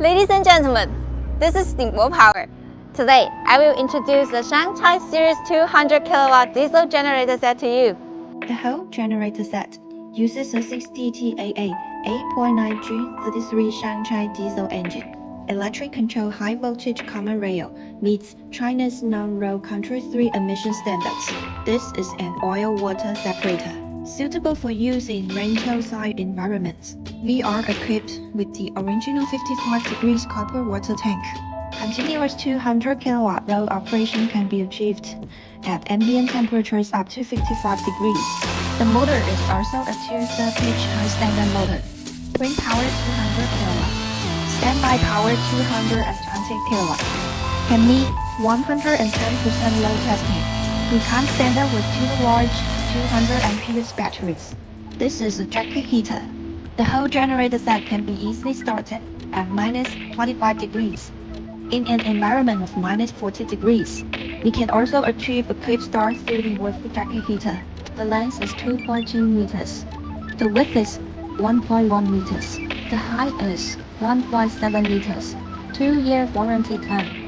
Ladies and gentlemen, this is Ningbo Power. Today, I will introduce the Shangchai Series 200 kW diesel generator set to you. The whole generator set uses a 6DTAA 8.9G33 Shangchai diesel engine. Electric control high voltage common rail meets China's non-road country 3 emission standards. This is an oil-water separator, suitable for use in range-side environments. We are equipped with the original 55 degrees copper water tank. Continuous 200 kW road operation can be achieved at ambient temperatures up to 55 degrees. The motor is also a 2-stage high standard motor. Wind power 200 kW. Standby power 220 kW. Can meet 110% load testing. We come standard with 2 large 200 amperes batteries. This is a jacket heater. The whole generator set can be easily started at minus 25 degrees. In an environment of minus 40 degrees, we can also achieve a quick start through with the jacket heater. The length is 2.2 meters. The width is 1.1 meters. The height is 1.7 meters. 2-year warranty term.